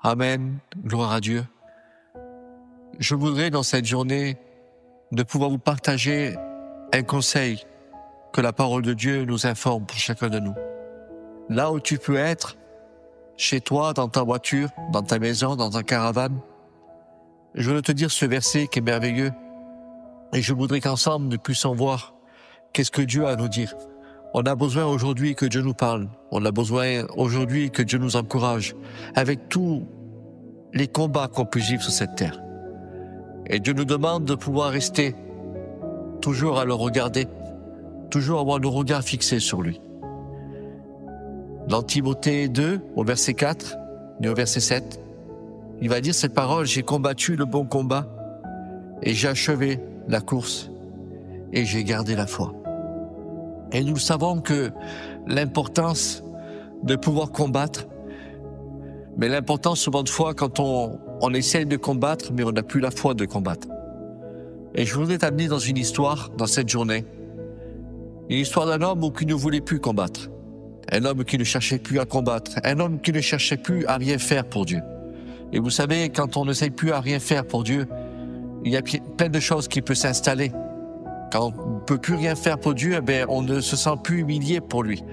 Amen, gloire à Dieu. Je voudrais dans cette journée de pouvoir vous partager un conseil que la parole de Dieu nous informe pour chacun de nous. Là où tu peux être, chez toi, dans ta voiture, dans ta maison, dans ta caravane, je veux te dire ce verset qui est merveilleux et je voudrais qu'ensemble nous puissions voir qu'est-ce que Dieu a à nous dire. On a besoin aujourd'hui que Dieu nous parle. On a besoin aujourd'hui que Dieu nous encourage avec tous les combats qu'on peut vivre sur cette terre. Et Dieu nous demande de pouvoir rester toujours à le regarder, toujours avoir le regard fixé sur lui. Dans Timothée 2, au verset 4 et au verset 7, il va dire cette parole: « J'ai combattu le bon combat et j'ai achevé la course et j'ai gardé la foi. » Et nous savons que l'importance de pouvoir combattre, mais l'importance souvent de fois quand on essaie de combattre, mais on n'a plus la foi de combattre. Et je voudrais t'amener dans une histoire, dans cette journée, une histoire d'un homme qui ne voulait plus combattre, un homme qui ne cherchait plus à combattre, un homme qui ne cherchait plus à rien faire pour Dieu. Et vous savez, quand on ne sait plus à rien faire pour Dieu, il y a plein de choses qui peuvent s'installer. Quand on ne peut plus rien faire pour Dieu, on ne se sent plus humilié pour lui.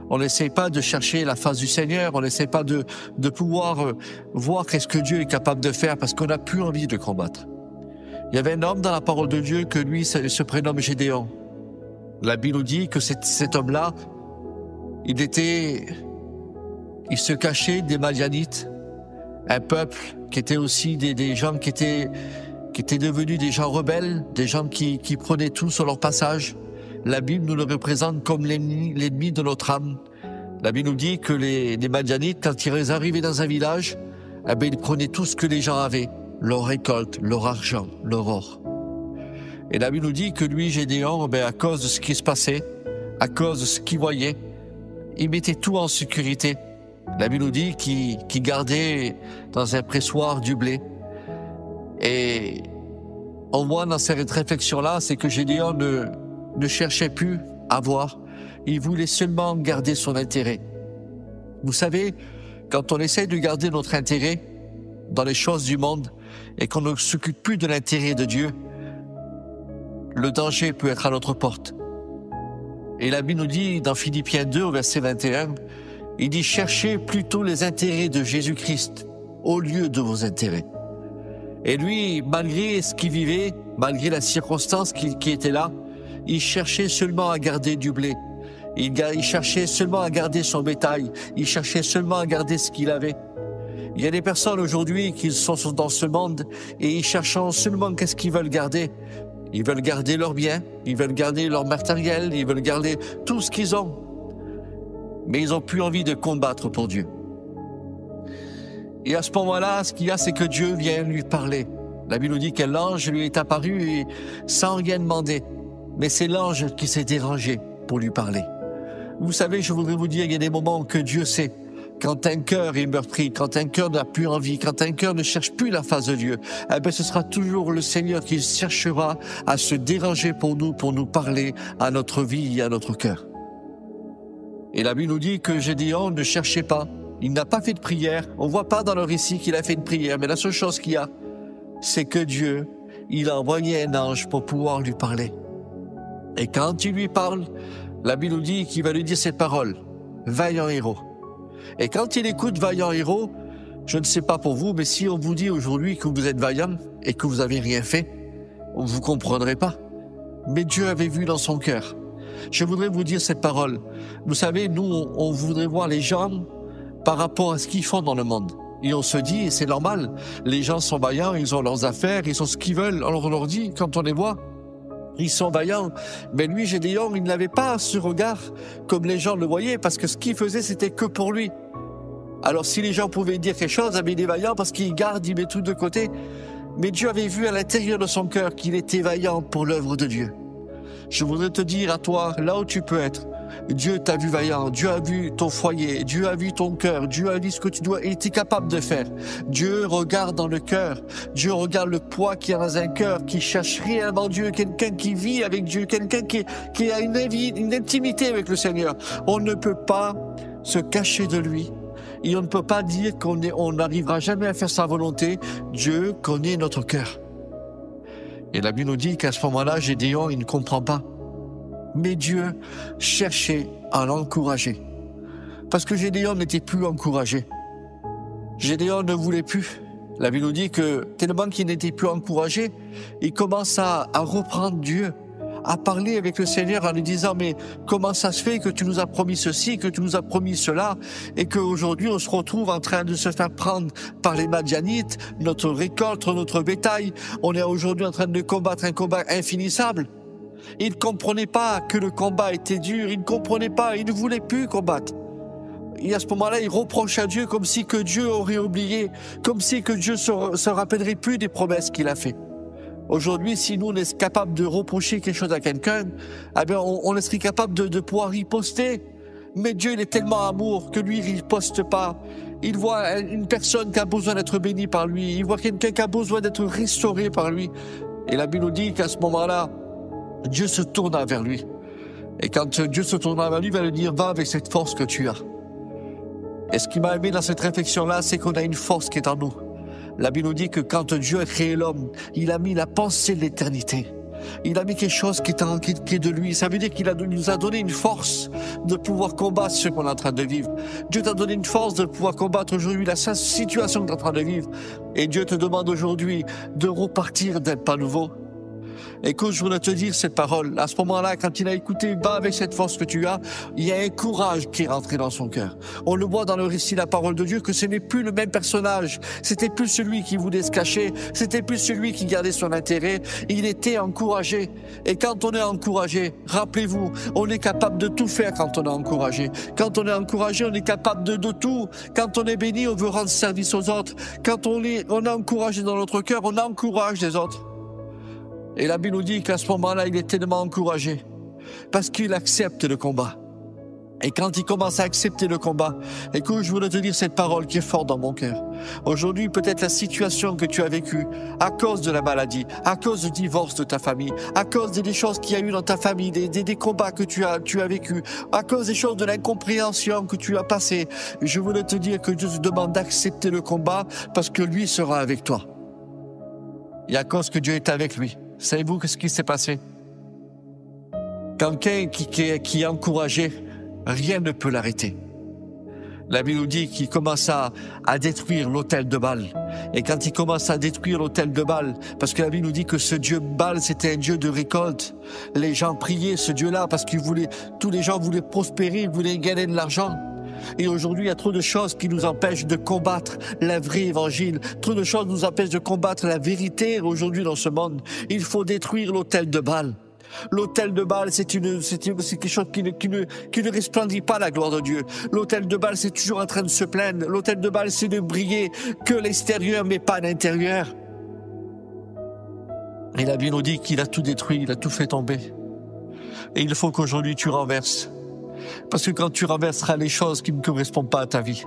On n'essaie pas de chercher la face du Seigneur, on n'essaie pas de pouvoir voir qu'est-ce que Dieu est capable de faire parce qu'on n'a plus envie de combattre. Il y avait un homme dans la parole de Dieu que lui se prénomme Gédéon. La Bible nous dit que cet homme-là, il se cachait des Madianites, un peuple qui était aussi des gens qui étaient devenus des gens rebelles, des gens qui prenaient tout sur leur passage. La Bible nous le représente comme l'ennemi de notre âme. La Bible nous dit que les Madianites, quand ils arrivaient dans un village, ils prenaient tout ce que les gens avaient, leur récolte, leur argent, leur or. Et la Bible nous dit que lui, Gédéon, à cause de ce qui se passait, à cause de ce qu'il voyait, il mettait tout en sécurité. La Bible nous dit qu'il gardait dans un pressoir du blé. Et on voit dans cette réflexion-là, c'est que Gédéon ne cherchait plus à voir. Il voulait seulement garder son intérêt. Vous savez, quand on essaie de garder notre intérêt dans les choses du monde et qu'on ne s'occupe plus de l'intérêt de Dieu, le danger peut être à notre porte. Et la Bible nous dit dans Philippiens 2, au verset 21, il dit « Cherchez plutôt les intérêts de Jésus-Christ au lieu de vos intérêts. » Et lui, malgré ce qu'il vivait, malgré la circonstance qui était là, il cherchait seulement à garder du blé. Il cherchait seulement à garder son bétail. Il cherchait seulement à garder ce qu'il avait. Il y a des personnes aujourd'hui qui sont dans ce monde et ils cherchent seulement qu'est-ce qu'ils veulent garder. Ils veulent garder leurs biens, ils veulent garder leur matériel, ils veulent garder tout ce qu'ils ont. Mais ils n'ont plus envie de combattre pour Dieu. Et à ce moment-là, ce qu'il y a, c'est que Dieu vient lui parler. La Bible nous dit que l'ange lui est apparu sans rien demander. Mais c'est l'ange qui s'est dérangé pour lui parler. Vous savez, je voudrais vous dire, il y a des moments que Dieu sait. Quand un cœur est meurtri, quand un cœur n'a plus envie, quand un cœur ne cherche plus la face de Dieu, ce sera toujours le Seigneur qui cherchera à se déranger pour nous parler à notre vie et à notre cœur. Et la Bible nous dit que Gédéon ne cherchait pas. Il n'a pas fait de prière. On ne voit pas dans le récit qu'il a fait de prière. Mais la seule chose qu'il y a, c'est que Dieu, il a envoyé un ange pour pouvoir lui parler. Et quand il lui parle, la Bible nous dit qu'il va lui dire cette parole: vaillant héros. Et quand il écoute vaillant héros, je ne sais pas pour vous, mais si on vous dit aujourd'hui que vous êtes vaillant et que vous n'avez rien fait, vous ne comprendrez pas. Mais Dieu avait vu dans son cœur. Je voudrais vous dire cette parole. Vous savez, nous, on voudrait voir les gens par rapport à ce qu'ils font dans le monde. Et on se dit, et c'est normal, les gens sont vaillants, ils ont leurs affaires, ils ont ce qu'ils veulent. Alors on leur dit, quand on les voit, ils sont vaillants. Mais lui, Gédéon, il n'avait pas ce regard comme les gens le voyaient, parce que ce qu'il faisait, c'était que pour lui. Alors si les gens pouvaient dire quelque chose, il est vaillant parce qu'il garde, il met tout de côté. Mais Dieu avait vu à l'intérieur de son cœur qu'il était vaillant pour l'œuvre de Dieu. Je voudrais te dire à toi, là où tu peux être, Dieu t'a vu vaillant, Dieu a vu ton foyer, Dieu a vu ton cœur, Dieu a vu ce que tu dois et tu es capable de faire. Dieu regarde dans le cœur, Dieu regarde le poids qu'il y a dans un cœur, qui cherche réellement Dieu, quelqu'un qui vit avec Dieu, quelqu'un qui a une intimité avec le Seigneur. On ne peut pas se cacher de lui Et on ne peut pas dire on n'arrivera jamais à faire sa volonté. Dieu connaît notre cœur. Et la Bible nous dit qu'à ce moment-là, Gédéon, il ne comprend pas. Mais Dieu cherchait à l'encourager. Parce que Gédéon n'était plus encouragé. Gédéon ne voulait plus. La Bible nous dit que tellement qu'il n'était plus encouragé, il commence à reprendre Dieu, à parler avec le Seigneur en lui disant « Mais comment ça se fait que tu nous as promis ceci, que tu nous as promis cela, et qu'aujourd'hui on se retrouve en train de se faire prendre par les Madianites, notre récolte, notre bétail, on est aujourd'hui en train de combattre un combat infinissable. » Il ne comprenait pas que le combat était dur, il ne comprenait pas, il ne voulait plus combattre. Et à ce moment-là, il reproche à Dieu comme si que Dieu aurait oublié, comme si que Dieu se rappellerait plus des promesses qu'il a faites. Aujourd'hui, si nous, on est capable de reprocher quelque chose à quelqu'un, eh bien, on serait capable de pouvoir riposter. Mais Dieu, il est tellement amour que lui, il riposte pas. Il voit une personne qui a besoin d'être bénie par lui. Il voit quelqu'un qui a besoin d'être restauré par lui. Et la Bible nous dit qu'à ce moment-là, Dieu se tourna vers lui. Et quand Dieu se tourna vers lui, il va lui dire, va avec cette force que tu as. Et ce qui m'a aimé dans cette réflexion-là, c'est qu'on a une force qui est en nous. La Bible nous dit que quand Dieu a créé l'homme, il a mis la pensée de l'éternité. Il a mis quelque chose qui est de lui. Ça veut dire qu'il nous a donné une force de pouvoir combattre ce qu'on est en train de vivre. Dieu t'a donné une force de pouvoir combattre aujourd'hui la situation que tu es en train de vivre. Et Dieu te demande aujourd'hui de repartir d'un pas nouveau. Écoute, je voudrais te dire cette parole. À ce moment-là, quand il a écouté, va avec cette force que tu as, il y a un courage qui est rentré dans son cœur. On le voit dans le récit de la parole de Dieu que ce n'est plus le même personnage. C'était plus celui qui voulait se cacher. C'était plus celui qui gardait son intérêt. Il était encouragé. Et quand on est encouragé, rappelez-vous, on est capable de tout faire quand on est encouragé. Quand on est encouragé, on est capable de tout. Quand on est béni, on veut rendre service aux autres. Quand on est encouragé dans notre cœur, on encourage les autres. Et la Bible nous dit qu'à ce moment-là, il est tellement encouragé parce qu'il accepte le combat. Et quand il commence à accepter le combat, écoute, je voulais te dire cette parole qui est forte dans mon cœur. Aujourd'hui, peut-être la situation que tu as vécue à cause de la maladie, à cause du divorce de ta famille, à cause des choses qu'il y a eu dans ta famille, des combats que tu as vécus, à cause des choses de l'incompréhension que tu as passées. Je voulais te dire que Dieu te demande d'accepter le combat parce que lui sera avec toi. Et à cause que Dieu est avec lui. Savez-vous ce qui s'est passé? Quelqu'un qui est encouragé, rien ne peut l'arrêter. La Bible nous dit qu'il commence à détruire l'autel de Baal. Et quand il commence à détruire l'autel de Baal, parce que la Bible nous dit que ce Dieu Baal, c'était un Dieu de récolte. Les gens priaient ce Dieu-là parce tous les gens voulaient prospérer, ils voulaient gagner de l'argent. Et aujourd'hui, il y a trop de choses qui nous empêchent de combattre la vraie évangile. Trop de choses nous empêchent de combattre la vérité aujourd'hui dans ce monde. Il faut détruire l'autel de Baal. L'autel de Baal, c'est quelque chose qui ne resplendit pas la gloire de Dieu. L'autel de Baal, c'est toujours en train de se plaindre. L'autel de Baal, c'est de briller que l'extérieur, mais pas l'intérieur. Et la Bible nous dit qu'il a tout détruit, il a tout fait tomber. Et il faut qu'aujourd'hui tu renverses. Parce que quand tu renverseras les choses qui ne correspondent pas à ta vie,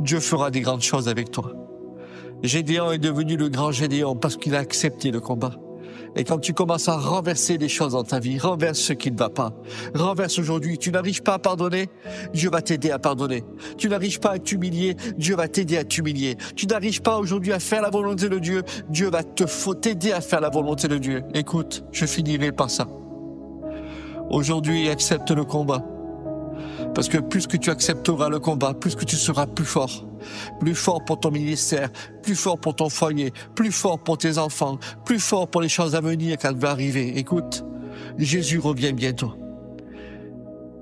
Dieu fera des grandes choses avec toi. Gédéon est devenu le grand Gédéon parce qu'il a accepté le combat. Et quand tu commences à renverser les choses dans ta vie, renverse ce qui ne va pas. Renverse aujourd'hui. Tu n'arrives pas à pardonner, Dieu va t'aider à pardonner. Tu n'arrives pas à t'humilier, Dieu va t'aider à t'humilier. Tu n'arrives pas aujourd'hui à faire la volonté de Dieu, Dieu va t'aider à faire la volonté de Dieu. Écoute, je finirai par ça. Aujourd'hui, accepte le combat. Parce que plus que tu accepteras le combat, plus que tu seras plus fort. Plus fort pour ton ministère, plus fort pour ton foyer, plus fort pour tes enfants, plus fort pour les choses à venir quand elles vont arriver. Écoute, Jésus revient bientôt.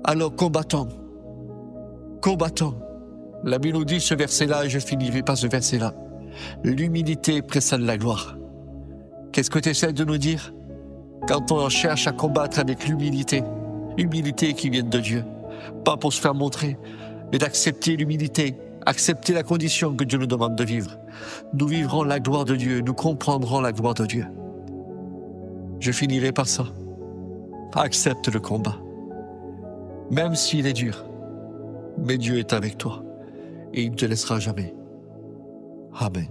Alors combattons. Combattons. La Bible nous dit ce verset-là, et je finirai par ce verset-là. L'humilité précède la gloire. Qu'est-ce que tu essaies de nous dire? Quand on cherche à combattre avec l'humilité, humilité qui vient de Dieu. Pas pour se faire montrer, mais d'accepter l'humilité, accepter la condition que Dieu nous demande de vivre. Nous vivrons la gloire de Dieu, nous comprendrons la gloire de Dieu. Je finirai par ça. Accepte le combat, même s'il est dur. Mais Dieu est avec toi et il ne te laissera jamais. Amen.